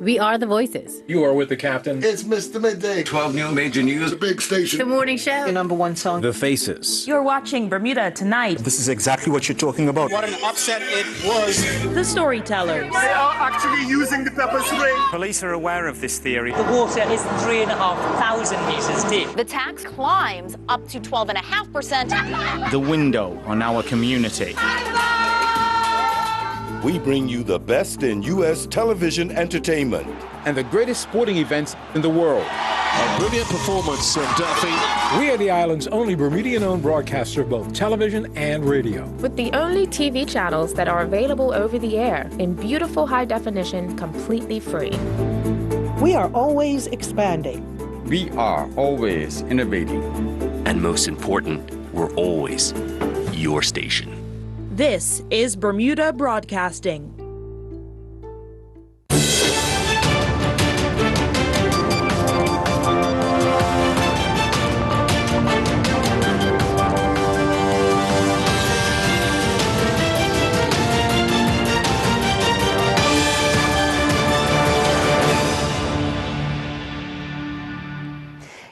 We are the voices. You are with the captain. It's Mr. Midday. 12 new major news. The big station. The morning show. Your number one song. The Faces. You're watching Bermuda Tonight. This is exactly what you're talking about. What an upset it was. The Storytellers. They are actually using the pepper spray. Police are aware of this theory. The water is 3,500 meters deep. The tax climbs up to 12.5%. The window on our community. We bring you the best in U.S. television entertainment. And the greatest sporting events in the world. A brilliant performance from Duffy. We are the island's only Bermudian-owned broadcaster of both television and radio. With the only TV channels that are available over the air in beautiful high definition, completely free. We are always expanding. We are always innovating. And most important, we're always your station. This is Bermuda Broadcasting.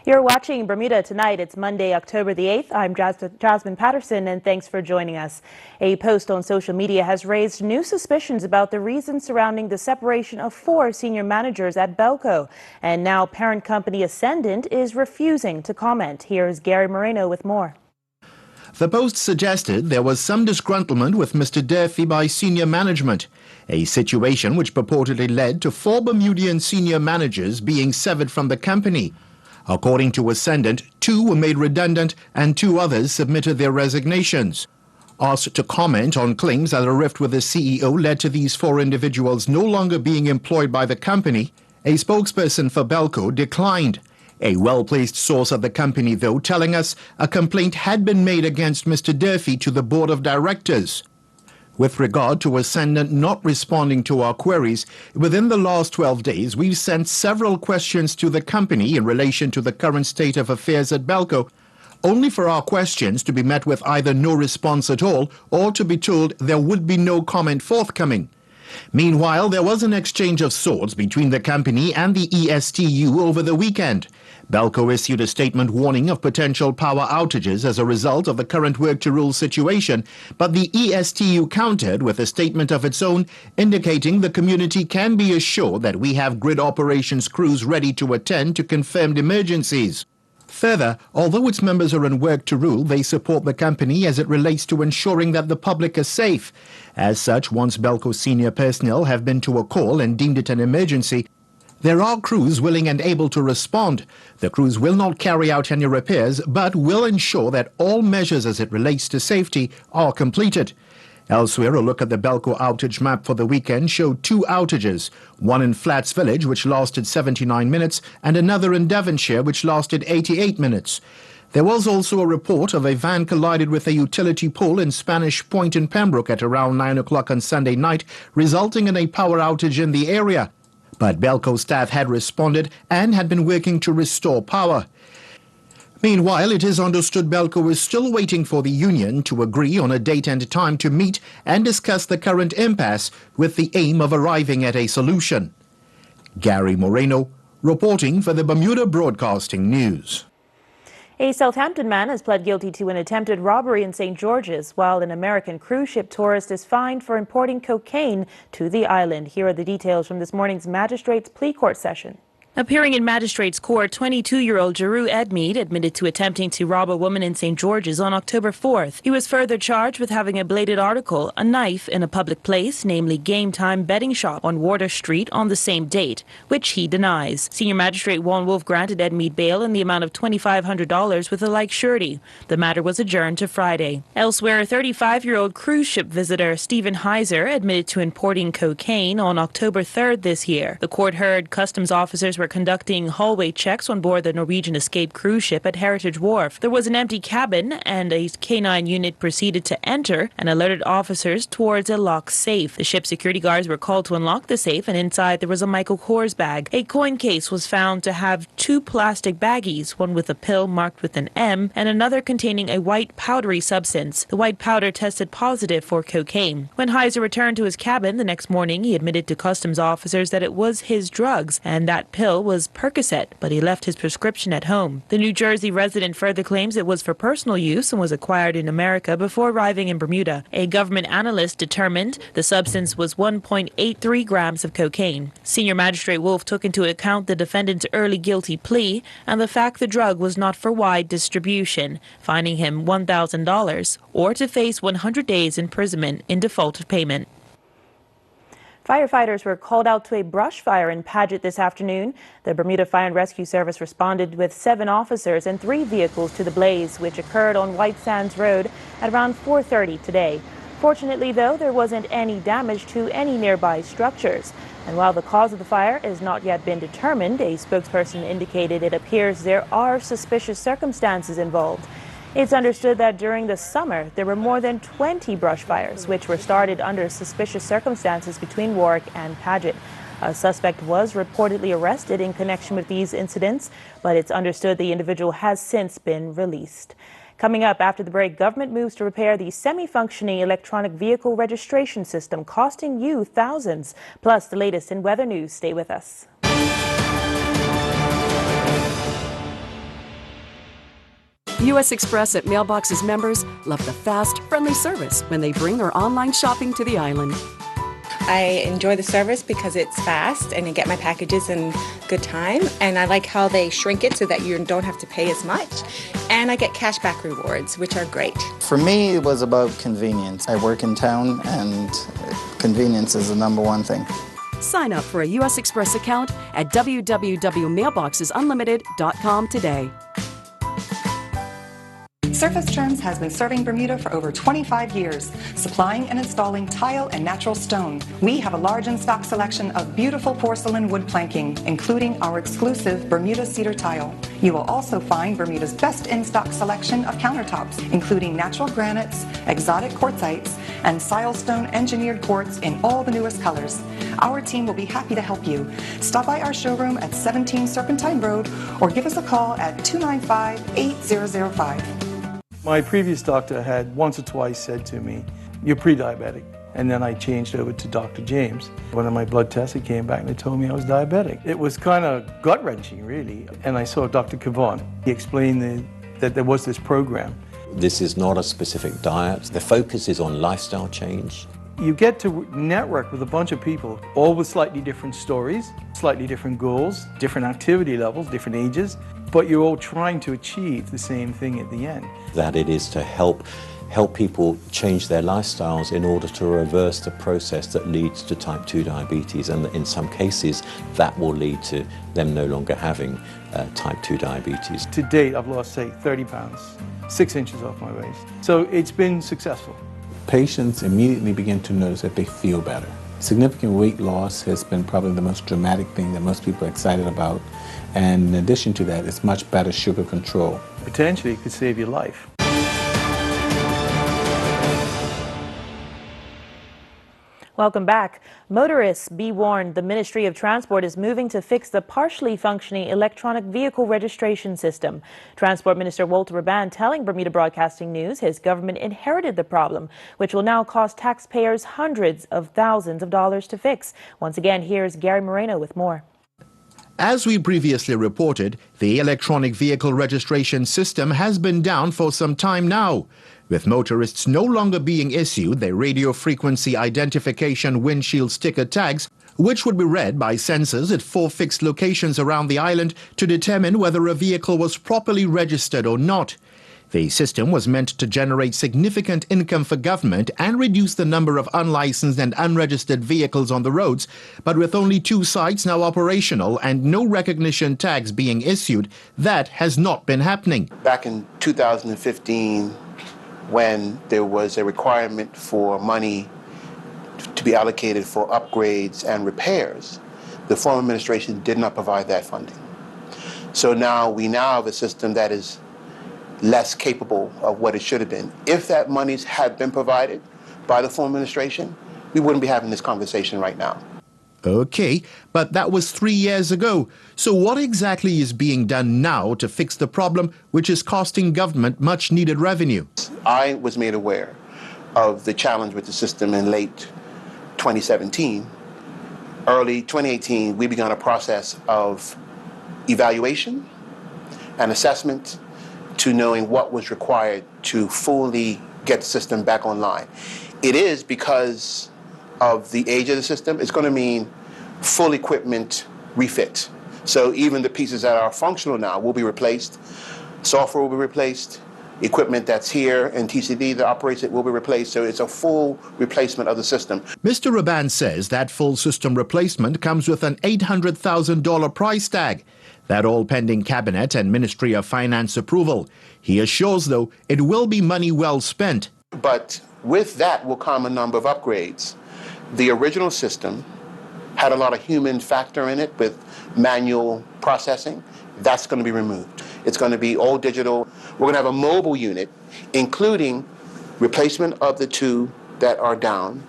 You're watching Bermuda Tonight. It's Monday, October the 8th. I'm Jasmine Patterson, and thanks for joining us. A post on social media has raised new suspicions about the reasons surrounding the separation of 4 senior managers at Belco. And now parent company Ascendant is refusing to comment. Here's Gary Moreno with more. The post suggested there was some disgruntlement with Mr. Durfee by senior management, a situation which purportedly led to 4 Bermudian senior managers being severed from the company. According to Ascendant, 2 were made redundant and 2 others submitted their resignations. Asked to comment on claims that a rift with the CEO led to these 4 individuals no longer being employed by the company, a spokesperson for Belco declined. A well-placed source at the company, though, telling us a complaint had been made against Mr. Durfee to the board of directors. With regard to Ascendant not responding to our queries, within the last 12 days, we've sent several questions to the company in relation to the current state of affairs at Belco, only for our questions to be met with either no response at all or to be told there would be no comment forthcoming. Meanwhile, there was an exchange of swords between the company and the ESTU over the weekend. Belco issued a statement warning of potential power outages as a result of the current work-to-rule situation, but the ESTU countered with a statement of its own indicating the community can be assured that we have grid operations crews ready to attend to confirmed emergencies. Further, although its members are in work to rule, they support the company as it relates to ensuring that the public is safe. As such, once Belco senior personnel have been to a call and deemed it an emergency, there are crews willing and able to respond. The crews will not carry out any repairs, but will ensure that all measures as it relates to safety are completed. Elsewhere, a look at the Belco outage map for the weekend showed 2 outages, one in Flats Village, which lasted 79 minutes, and another in Devonshire, which lasted 88 minutes. There was also a report of a van collided with a utility pole in Spanish Point in Pembroke at around 9 o'clock on Sunday night, resulting in a power outage in the area. But Belco staff had responded and had been working to restore power. Meanwhile, it is understood Belco is still waiting for the union to agree on a date and time to meet and discuss the current impasse with the aim of arriving at a solution. Gary Moreno, reporting for the Bermuda Broadcasting News. A Southampton man has pled guilty to an attempted robbery in St. George's, while an American cruise ship tourist is fined for importing cocaine to the island. Here are the details from this morning's Magistrates plea court session. Appearing in Magistrates Court, 22-year-old Jeru Edmead admitted to attempting to rob a woman in St. George's on October 4th. He was further charged with having a bladed article, a knife, in a public place, namely Game Time Betting Shop on Warder Street on the same date, which he denies. Senior Magistrate Juan Wolf granted Edmead bail in the amount of $2,500 with a like surety. The matter was adjourned to Friday. Elsewhere, a 35-year-old cruise ship visitor, Stephen Heiser, admitted to importing cocaine on October 3rd this year. The court heard customs officers were were conducting hallway checks on board the Norwegian escape cruise ship at Heritage Wharf. There was an empty cabin and a K9 unit proceeded to enter and alerted officers towards a locked safe. The ship's security guards were called to unlock the safe, and inside there was a Michael Kors bag. A coin case was found to have 2 plastic baggies, one with a pill marked with an M and another containing a white powdery substance. The white powder tested positive for cocaine. When Heiser returned to his cabin the next morning, he admitted to customs officers that it was his drugs and that pill was Percocet, but he left his prescription at home. The New Jersey resident further claims it was for personal use and was acquired in America before arriving in Bermuda. A government analyst determined the substance was 1.83 grams of cocaine. Senior Magistrate Wolf took into account the defendant's early guilty plea and the fact the drug was not for wide distribution, fining him $1,000 or to face 100 days imprisonment in default of payment. Firefighters were called out to a brush fire in Paget this afternoon. The Bermuda Fire and Rescue Service responded with 7 officers and 3 vehicles to the blaze, which occurred on White Sands Road at around 4:30 today. Fortunately, though, there wasn't any damage to any nearby structures. And while the cause of the fire has not yet been determined, a spokesperson indicated it appears there are suspicious circumstances involved. It's understood that during the summer, there were more than 20 brush fires, which were started under suspicious circumstances between Warwick and Paget. A suspect was reportedly arrested in connection with these incidents, but it's understood the individual has since been released. Coming up after the break, government moves to repair the semi-functioning electronic vehicle registration system, costing you thousands. Plus, the latest in weather news. Stay with us. U.S. Express at Mailbox's members love the fast, friendly service when they bring their online shopping to the island. I enjoy the service because it's fast and I get my packages in good time, and I like how they shrink it so that you don't have to pay as much, and I get cashback rewards, which are great. For me, it was about convenience. I work in town and convenience is the #1 thing. Sign up for a U.S. Express account at www.mailboxesunlimited.com today. Surface Terms has been serving Bermuda for over 25 years, supplying and installing tile and natural stone. We have a large in-stock selection of beautiful porcelain wood planking, including our exclusive Bermuda cedar tile. You will also find Bermuda's best in-stock selection of countertops, including natural granites, exotic quartzites, and silestone engineered quartz in all the newest colors. Our team will be happy to help you. Stop by our showroom at 17 Serpentine Road or give us a call at 295-8005. My previous doctor had once or twice said to me, "You're pre-diabetic." And then I changed over to Dr. James. One of my blood tests, it came back and they told me I was diabetic. It was kind of gut-wrenching, really. And I saw Dr. Kavan. He explained that there was this program. This is not a specific diet. The focus is on lifestyle change. You get to network with a bunch of people, all with slightly different stories, slightly different goals, different activity levels, different ages, but you're all trying to achieve the same thing at the end. That it is to help people change their lifestyles in order to reverse the process that leads to type 2 diabetes, and in some cases that will lead to them no longer having type 2 diabetes. To date, I've lost, say, 30 pounds, 6 inches off my waist. So it's been successful. Patients immediately begin to notice that they feel better. Significant weight loss has been probably the most dramatic thing that most people are excited about. And in addition to that, it's much better sugar control. Potentially, it could save your life. Welcome back. Motorists, be warned, the Ministry of Transport is moving to fix the partially functioning electronic vehicle registration system. Transport Minister Walter Rabban telling Bermuda Broadcasting News his government inherited the problem, which will now cost taxpayers hundreds of thousands of dollars to fix. Once again, here's Gary Moreno with more. As we previously reported, the electronic vehicle registration system has been down for some time now, with motorists no longer being issued their radio frequency identification windshield sticker tags, which would be read by sensors at 4 fixed locations around the island to determine whether a vehicle was properly registered or not. The system was meant to generate significant income for government and reduce the number of unlicensed and unregistered vehicles on the roads, but with only 2 sites now operational and no recognition tags being issued, that has not been happening. Back in 2015, when there was a requirement for money to be allocated for upgrades and repairs, The former administration did not provide that funding. So now we have a system that is less capable of what it should have been. If that money had been provided by the former administration, we wouldn't be having this conversation right now. Okay, but that was 3 years ago. So what exactly is being done now to fix the problem, which is costing government much needed revenue? I was made aware of the challenge with the system in late 2017. Early 2018, we began a process of evaluation and assessment to knowing what was required to fully get the system back online. It is because of the age of the system. It's going to mean full equipment refit. So even the pieces that are functional now will be replaced. Software will be replaced. Equipment that's here in TCD that operates it will be replaced. So it's a full replacement of the system. Mr. Raban says that full system replacement comes with an $800,000 price tag. That all pending Cabinet and Ministry of Finance approval. He assures, though, it will be money well spent. But with that will come a number of upgrades. The original system had a lot of human factor in it with manual processing. That's going to be removed. It's going to be all digital. We're going to have a mobile unit, including replacement of the two that are down.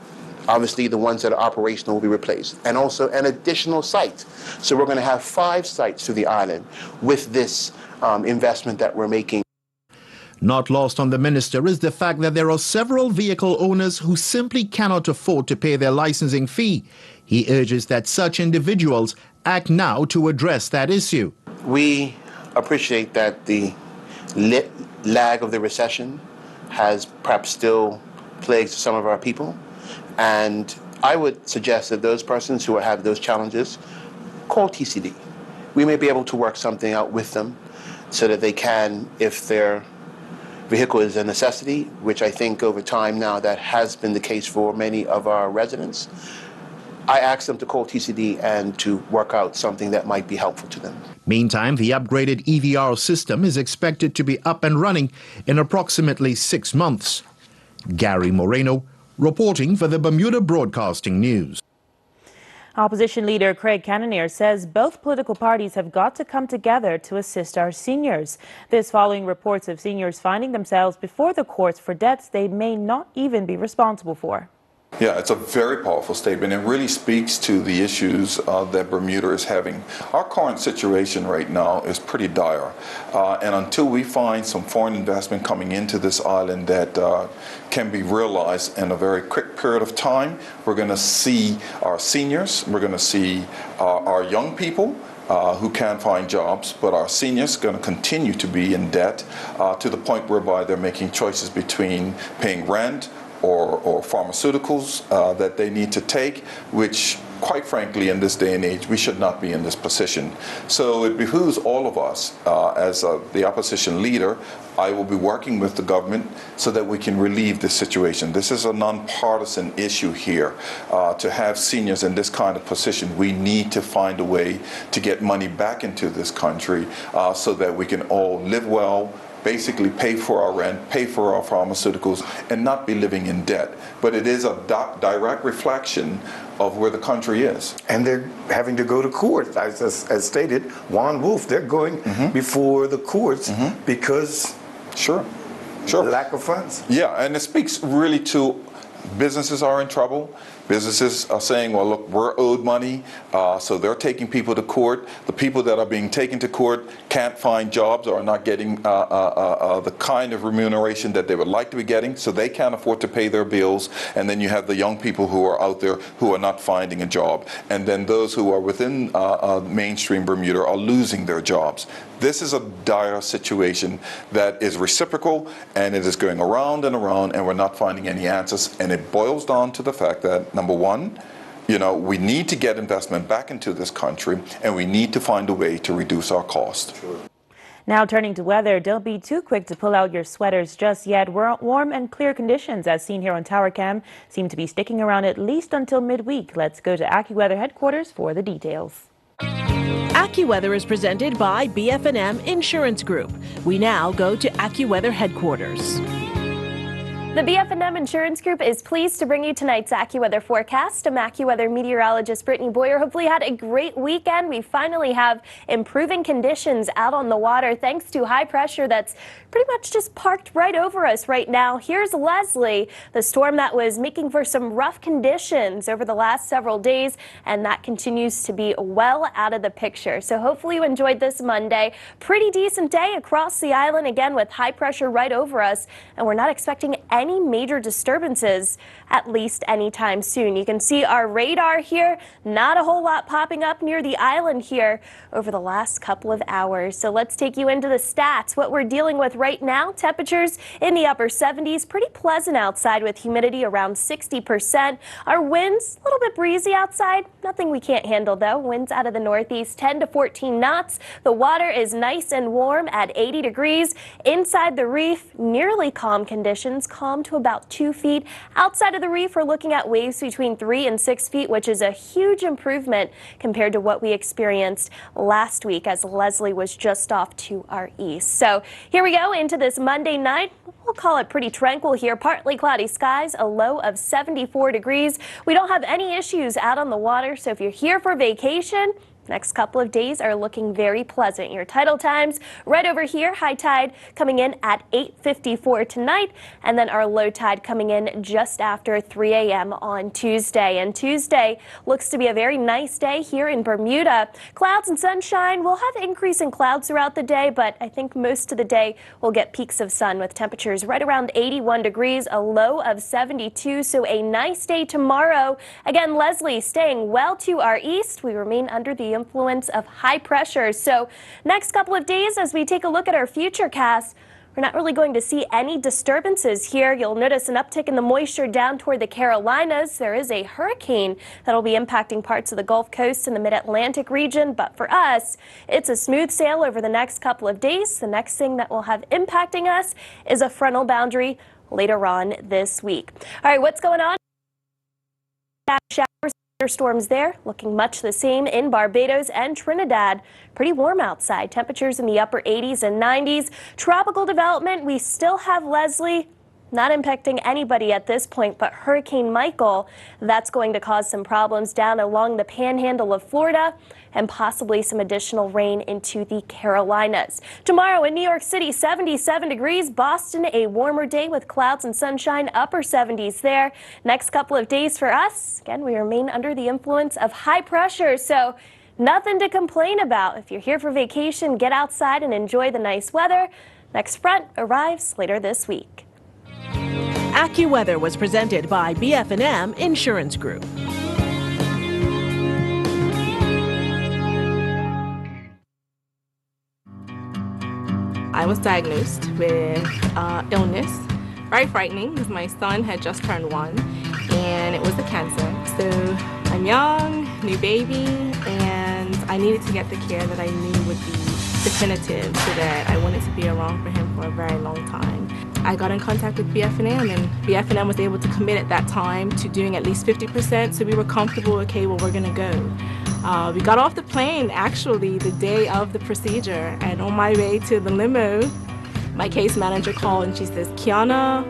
Obviously, the ones that are operational will be replaced. And also an additional site. So we're going to have 5 sites to the island with this investment that we're making. Not lost on the minister is the fact that there are several vehicle owners who simply cannot afford to pay their licensing fee. He urges that such individuals act now to address that issue. We appreciate that the lag of the recession has perhaps still plagued some of our people. And I would suggest that those persons who have those challenges call TCD. We may be able to work something out with them so that they can, if their vehicle is a necessity, which I think over time now that has been the case for many of our residents, I ask them to call TCD and to work out something that might be helpful to them. Meantime, the upgraded EVR system is expected to be up and running in approximately 6 months. Gary Moreno, reporting for the Bermuda Broadcasting News. Opposition leader Craig Cannonier says both political parties have got to come together to assist our seniors. This following reports of seniors finding themselves before the courts for debts they may not even be responsible for. Yeah, it's a very powerful statement. It really speaks to the issues that Bermuda is having. Our current situation right now is pretty dire. And until we find some foreign investment coming into this island that can be realized in a very quick period of time, we're going to see our seniors, we're going to see our young people who can't find jobs, but our seniors are going to continue to be in debt to the point whereby they're making choices between paying rent or pharmaceuticals that they need to take, which quite frankly in this day and age we should not be in this position. So it behooves all of us as the opposition leader. I will be working with the government so that we can relieve this situation. This is a nonpartisan issue here. To have seniors in this kind of position, we need to find a way to get money back into this country so that we can all live well, basically pay for our rent, pay for our pharmaceuticals, and not be living in debt. But it is a direct reflection of where the country is. And they're having to go to court. As stated, Juan Wolf, they're going before the courts because lack of funds. Yeah, and it speaks really to businesses are in trouble. Businesses are saying, well, look, we're owed money, so they're taking people to court. The people that are being taken to court can't find jobs or are not getting the kind of remuneration that they would like to be getting, so they can't afford to pay their bills. And then you have the young people who are out there who are not finding a job. And then those who are within mainstream Bermuda are losing their jobs. This is a dire situation that is reciprocal, and it is going around and around, and we're not finding any answers. And it boils down to the fact that, number one, we need to get investment back into this country, and we need to find a way to reduce our cost. Now turning to weather, don't be too quick to pull out your sweaters just yet. Warm and clear conditions, as seen here on Tower Cam, seem to be sticking around at least until midweek. Let's go to AccuWeather headquarters for the details. AccuWeather is presented by BF&M Insurance Group. We now go to AccuWeather headquarters. The BF&M Insurance Group is pleased to bring you tonight's AccuWeather forecast. I'm AccuWeather meteorologist Brittany Boyer. Hopefully you had a great weekend. We finally have improving conditions out on the water thanks to high pressure that's pretty much just parked right over us right now. Here's Leslie, the storm that was making for some rough conditions over the last several days, and that continues to be well out of the picture. So hopefully you enjoyed this Monday. Pretty decent day across the island, again with high pressure right over us, and we're not expecting any major disturbances, at least anytime soon. You can see our radar here, not a whole lot popping up near the island here over the last couple of hours. So let's take you into the stats. What we're dealing with right now, temperatures in the upper 70s, pretty pleasant outside with humidity around 60%. Our winds, a little bit breezy outside, nothing we can't handle though. Winds out of the northeast 10 to 14 knots. The water is nice and warm at 80 degrees. Inside the reef, nearly calm conditions, calm to about 2 feet. Outside of the reef, we're looking at waves between 3 and 6 feet, which is a huge improvement compared to what we experienced last week as Leslie was just off to our east. So here we go into this Monday night. We'll call it pretty tranquil here. Partly cloudy skies, a low of 74 degrees. We don't have any issues out on the water, so if you're here for vacation, next couple of days are looking very pleasant. Your tidal times right over here, high tide coming in at 8:54 tonight, and then our low tide coming in just after 3 a.m. on Tuesday. And Tuesday looks to be a very nice day here in Bermuda. Clouds and sunshine. We'll have increase in clouds throughout the day, but I think most of the day we'll get peaks of sun with temperatures right around 81 degrees, a low of 72. So a nice day tomorrow. Again, Leslie staying well to our east. We remain under the influence of high pressure. So next couple of days, as we take a look at our future cast, we're not really going to see any disturbances here. You'll notice an uptick in the moisture down toward the Carolinas. There is a hurricane that'll be impacting parts of the Gulf Coast and the Mid-Atlantic region, but for us, it's a smooth sail over the next couple of days. The next thing that will have impacting us is a frontal boundary later on this week. All right, what's going on? Showers. Storms there, looking much the same in Barbados and Trinidad. Pretty warm outside. Temperatures in the upper 80s and 90s. Tropical development, we still have Leslie. Not impacting anybody at this point, but Hurricane Michael, that's going to cause some problems down along the panhandle of Florida and possibly some additional rain into the Carolinas. Tomorrow in New York City, 77 degrees. Boston, a warmer day with clouds and sunshine, upper 70s there. Next couple of days for us, again, we remain under the influence of high pressure, so nothing to complain about. If you're here for vacation, get outside and enjoy the nice weather. Next front arrives later this week. AccuWeather was presented by BF&M Insurance Group. I was diagnosed with illness, very frightening because my son had just turned 1 and it was a cancer. So I'm young, new baby, and I needed to get the care that I knew would be definitive so that I wanted to be around for him for a very long time. I got in contact with BF&M, and BF&M was able to commit at that time to doing at least 50%, so we were comfortable, okay, well, we're gonna go. We got off the plane, actually, the day of the procedure, and on my way to the limo, my case manager called and she says, Kiana,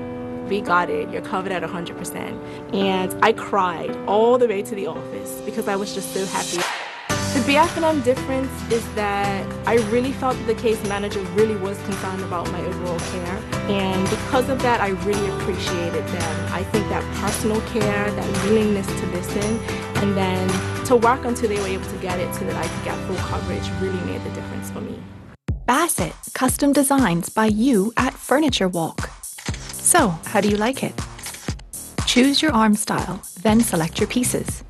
we got it, you're covered at 100%. And I cried all the way to the office because I was just so happy. The BF&M difference is that I really felt that the case manager really was concerned about my overall care. And because of that, I really appreciated them. I think that personal care, that willingness to listen, and then to work until they were able to get it so that I could get full coverage really made the difference for me. Bassett, custom designs by you at Furniture Walk. So, how do you like it? Choose your arm style, then select your pieces.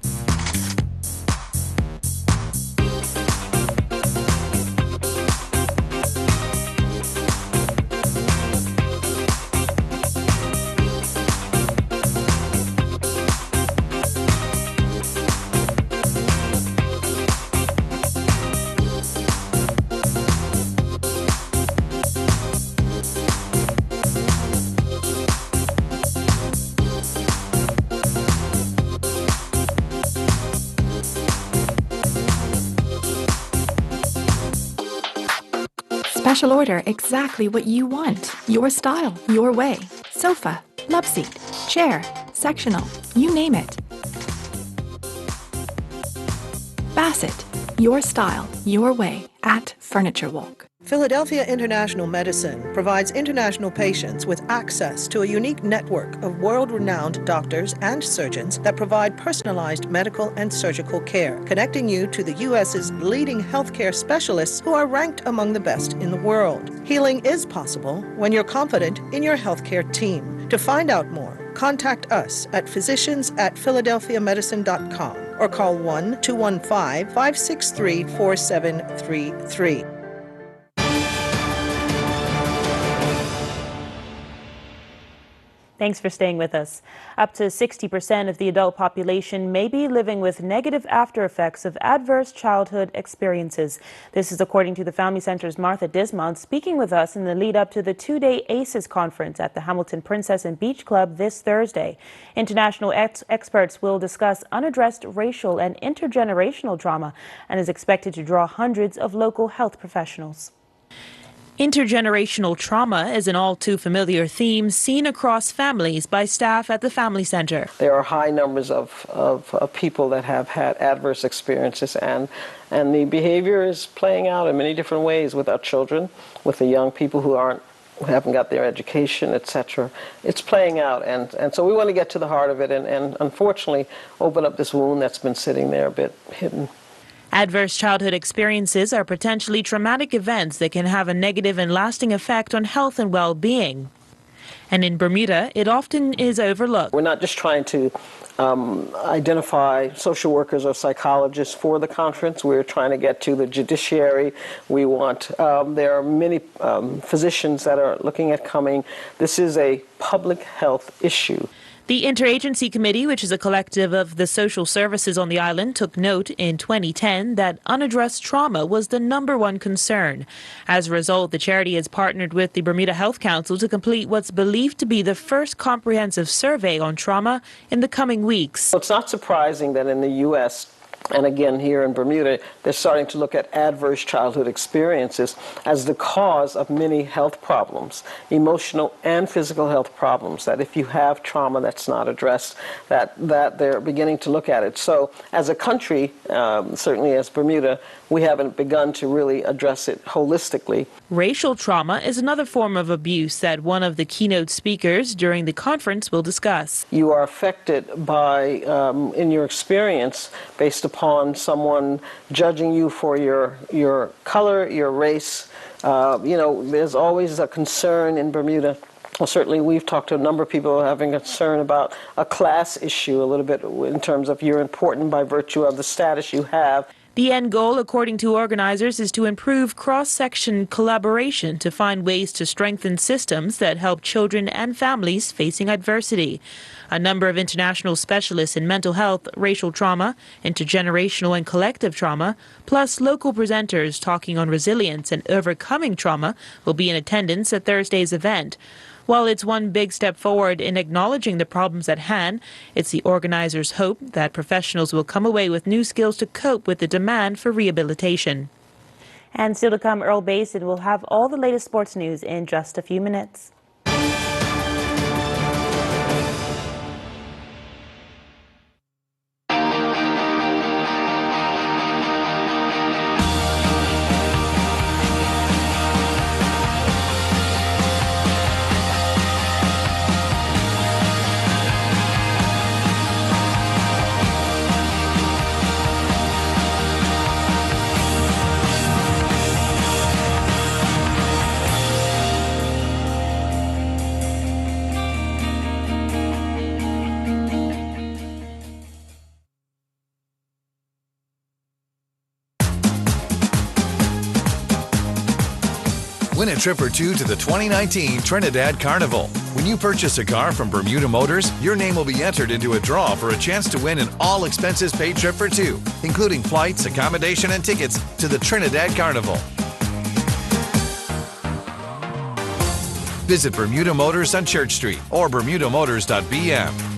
Special order exactly what you want. Your style, your way. Sofa. love seat, chair, sectional, you name it. Bassett, your style, your way at Furniture Walk. Philadelphia International Medicine provides international patients with access to a unique network of world-renowned doctors and surgeons that provide personalized medical and surgical care, connecting you to the U.S.'s leading healthcare specialists who are ranked among the best in the world. Healing is possible when you're confident in your healthcare team. To find out more, contact us at physicians@philadelphiamedicine.com or call 1-215-563-4733. Thanks for staying with us. Up to 60% of the adult population may be living with negative after effects of adverse childhood experiences. This is according to the Family Center's Martha Dismont speaking with us in the lead up to the two-day ACEs conference at the Hamilton Princess and Beach Club this Thursday. International experts will discuss unaddressed racial and intergenerational trauma and is expected to draw hundreds of local health professionals. Intergenerational trauma is an all too familiar theme seen across families by staff at the Family Center. There are high numbers of people that have had adverse experiences, and the behavior is playing out in many different ways with our children, with the young people who haven't got their education, etc. It's playing out, and so we want to get to the heart of it and unfortunately open up this wound that's been sitting there a bit hidden. Adverse childhood experiences are potentially traumatic events that can have a negative and lasting effect on health and well-being. And in Bermuda, it often is overlooked. We're not just trying to identify social workers or psychologists for the conference. We're trying to get to the judiciary. We want, there are many physicians that are looking at coming. This is a public health issue. The Interagency Committee, which is a collective of the social services on the island, took note in 2010 that unaddressed trauma was the #1 concern. As a result, the charity has partnered with the Bermuda Health Council to complete what's believed to be the first comprehensive survey on trauma in the coming weeks. It's not surprising that in the U.S., and again here in Bermuda, they're starting to look at adverse childhood experiences as the cause of many health problems, emotional and physical health problems, that if you have trauma that's not addressed, that they're beginning to look at it. So as a country, certainly as Bermuda, we haven't begun to really address it holistically. Racial trauma is another form of abuse that one of the keynote speakers during the conference will discuss. You are affected by, in your experience, based upon someone judging you for your color, your race. There's always a concern in Bermuda. Well, certainly we've talked to a number of people having a concern about a class issue a little bit in terms of you're important by virtue of the status you have. The end goal, according to organizers, is to improve cross-section collaboration to find ways to strengthen systems that help children and families facing adversity. A number of international specialists in mental health, racial trauma, intergenerational and collective trauma, plus local presenters talking on resilience and overcoming trauma will be in attendance at Thursday's event. While it's one big step forward in acknowledging the problems at hand, it's the organizers' hope that professionals will come away with new skills to cope with the demand for rehabilitation. And still to come, Earl Basin will have all the latest sports news in just a few minutes. Win a trip or two to the 2019 Trinidad Carnival. When you purchase a car from Bermuda Motors, your name will be entered into a draw for a chance to win an all-expenses-paid trip for two, including flights, accommodation, and tickets to the Trinidad Carnival. Visit Bermuda Motors on Church Street or bermudamotors.bm.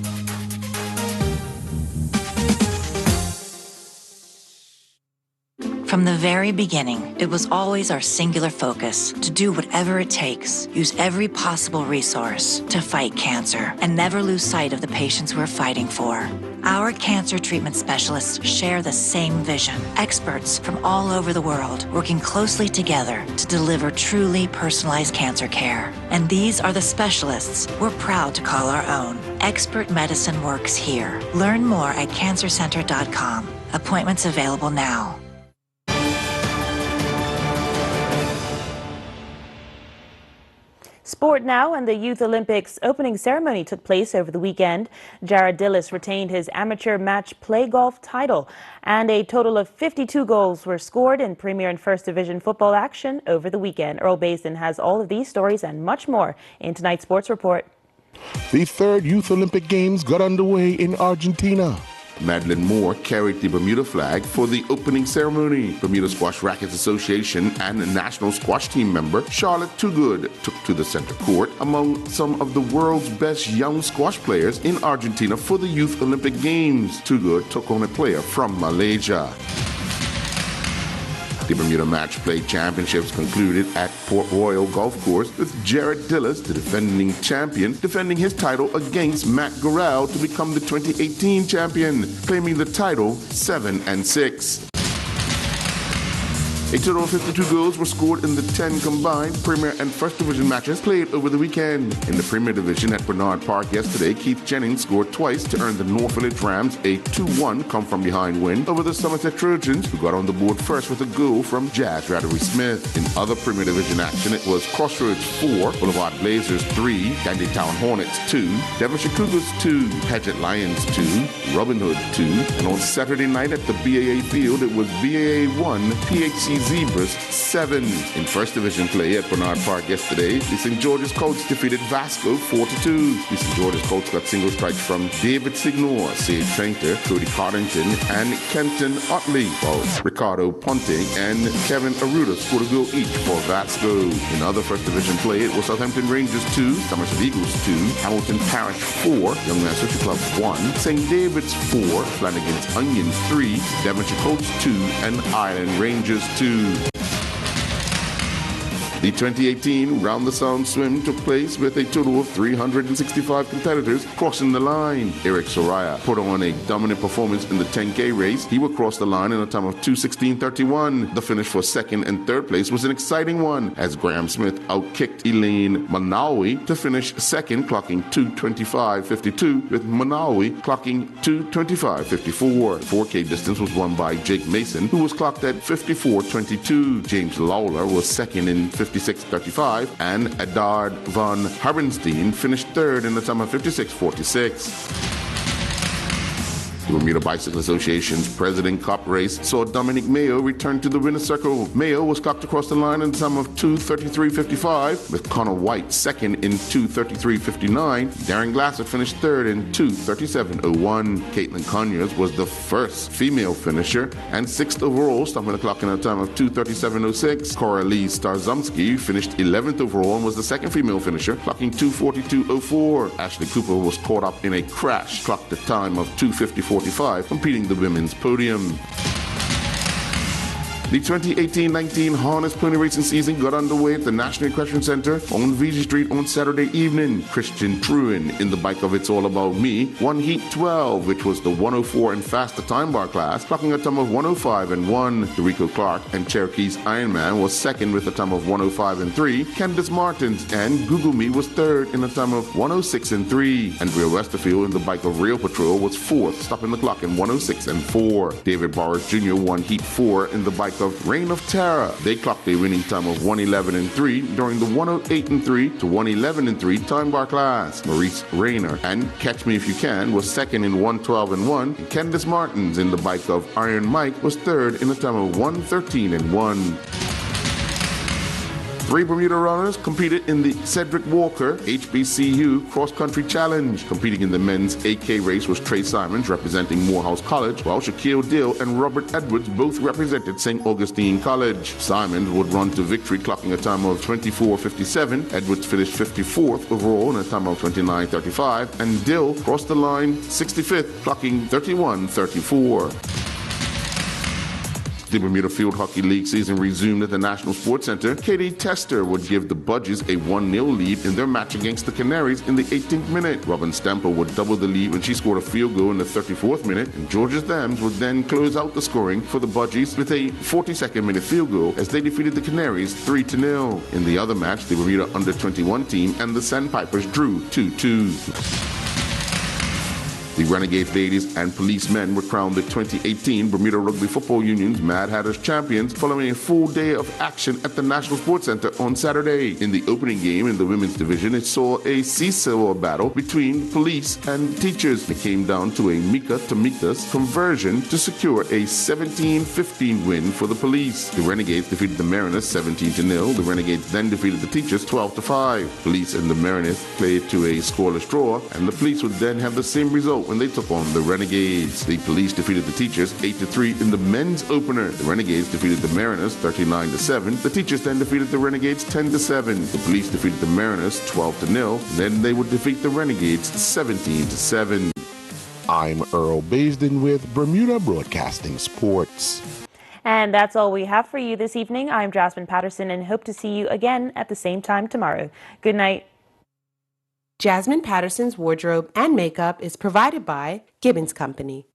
From the very beginning, it was always our singular focus to do whatever it takes, use every possible resource to fight cancer, and never lose sight of the patients we're fighting for. Our cancer treatment specialists share the same vision. Experts from all over the world working closely together to deliver truly personalized cancer care. And these are the specialists we're proud to call our own. Expert medicine works here. Learn more at cancercenter.com. Appointments available now. Sport now, and the Youth Olympics opening ceremony took place over the weekend. Jared Dillis retained his amateur match play golf title, and a total of 52 goals were scored in Premier and First Division football action over the weekend. Earl Basin has all of these stories and much more in tonight's Sports Report. The third Youth Olympic Games got underway in Argentina. Madeline Moore carried the Bermuda flag for the opening ceremony. Bermuda Squash Rackets Association and national squash team member Charlotte Toogood took to the center court among some of the world's best young squash players in Argentina for the Youth Olympic Games. Toogood took on a player from Malaysia. The Bermuda Match Play Championships concluded at Port Royal Golf Course with Jared Dillis, the defending champion, defending his title against Matt Garrell to become the 2018 champion, claiming the title 7-6. A total of 52 goals were scored in the 10 combined Premier and First Division matches played over the weekend. In the Premier Division at Bernard Park yesterday, Keith Jennings scored twice to earn the North Village Rams a 2-1 come-from-behind win over the Somerset Trojans, who got on the board first with a goal from Jazz Rattery Smith. In other Premier Division action, it was Crossroads 4, Boulevard Blazers 3, Candy Town Hornets 2, Devonshire Cougars 2, Paget Lions 2, Robin Hood 2, and on Saturday night at the BAA field, it was BAA 1, PHC Zebras 7. In First Division play at Bernard Park yesterday, the St. George's Colts defeated Vasco 4-2. The St. George's Colts got single strikes from David Signor, Sage Painter, Cody Cardington, and Kenton Otley, while Ricardo Ponte and Kevin Aruda scored a goal each for Vasco. In other First Division play, it was Southampton Rangers 2, Somerset Eagles 2, Hamilton Parish 4, Young Man Social Club 1, St. David's 4, Flanagan's Onions 3, Devonshire Colts 2, and Island Rangers 2. The 2018 Round the Sound Swim took place with a total of 365 competitors crossing the line. Eric Soraya put on a dominant performance in the 10K race. He would cross the line in a time of 2:16.31. The finish for second and third place was an exciting one, as Graham Smith outkicked Elaine Manawi to finish second, clocking 2:25.52, with Manawi clocking 2:25.54. 4K distance was won by Jake Mason, who was clocked at 54.22. James Lawler was second in 56.35, and Adard von Harbenstein finished third in the time of 56.46. The Bermuda Bicycle Association's President Cup race saw Dominic Mayo return to the winner's circle. Mayo was clocked across the line in the time of 2:33.55, with Connor White second in 2:33.59. Darren Glasser finished third in 2:37.01. Caitlin Conyers was the first female finisher and sixth overall, stopping the clock in a time of 2:37.06. Coralie Starzumski finished 11th overall and was the second female finisher, clocking 2:42.04. Ashley Cooper was caught up in a crash, clocked a time of 2:54.45, completing the women's podium. The 2018-19 Harness Pony Racing season got underway at the National Equestrian Center on Vigia Street on Saturday evening. Christian Truin, in the bike of It's All About Me, won Heat 12, which was the 104 and faster time bar class, clocking a time of 105.1. Dorico Clark and Cherokee's Ironman was second with a time of 105.3. Candice Martins and Google Me was third in a time of 106.3. Andrea Westerfield in the bike of Rail Patrol was fourth, stopping the clock in 106.4. David Boris Jr. won Heat 4 in the bike of Reign of Terror. They clocked a winning time of 111.3 during the 108.3 to 111.3 time bar class. Maurice Rayner and Catch Me If You Can was second in 112.1. And Candice Martins in the bike of Iron Mike was third in a time of 113.1. 3 Bermuda runners competed in the Cedric Walker HBCU Cross Country Challenge. Competing in the men's 8K race was Trey Simons representing Morehouse College, while Shaquille Dill and Robert Edwards both represented St. Augustine College. Simons would run to victory, clocking a time of 24.57. Edwards finished 54th overall in a time of 29.35, and Dill crossed the line 65th, clocking 31.34. The Bermuda Field Hockey League season resumed at the National Sports Center. Katie Tester would give the Budgies a 1-0 lead in their match against the Canaries in the 18th minute. Robin Stamper would double the lead when she scored a field goal in the 34th minute, and George's Dams would then close out the scoring for the Budgies with a 42nd minute field goal as they defeated the Canaries 3-0. In the other match, the Bermuda under-21 team and the Sandpipers drew 2-2. The Renegade ladies and policemen were crowned the 2018 Bermuda Rugby Football Union's Mad Hatters champions following a full day of action at the National Sports Center on Saturday. In the opening game in the women's division, it saw a seesaw battle between police and teachers. It came down to a Mika Tamikas conversion to secure a 17-15 win for the police. The Renegades defeated the Mariners 17-0. The Renegades then defeated the teachers 12-5. Police and the Mariners played to a scoreless draw, and the police would then have the same result when they took on the Renegades. The police defeated the teachers 8-3 in the men's opener. The Renegades defeated the Mariners 39-7. The teachers then defeated the Renegades 10-7. The police defeated the Mariners 12-0. Then they would defeat the Renegades 17-7. I'm Earl Baisden with Bermuda Broadcasting Sports. And that's all we have for you this evening. I'm Jasmine Patterson and hope to see you again at the same time tomorrow. Good night. Jasmine Patterson's wardrobe and makeup is provided by Gibbons Company.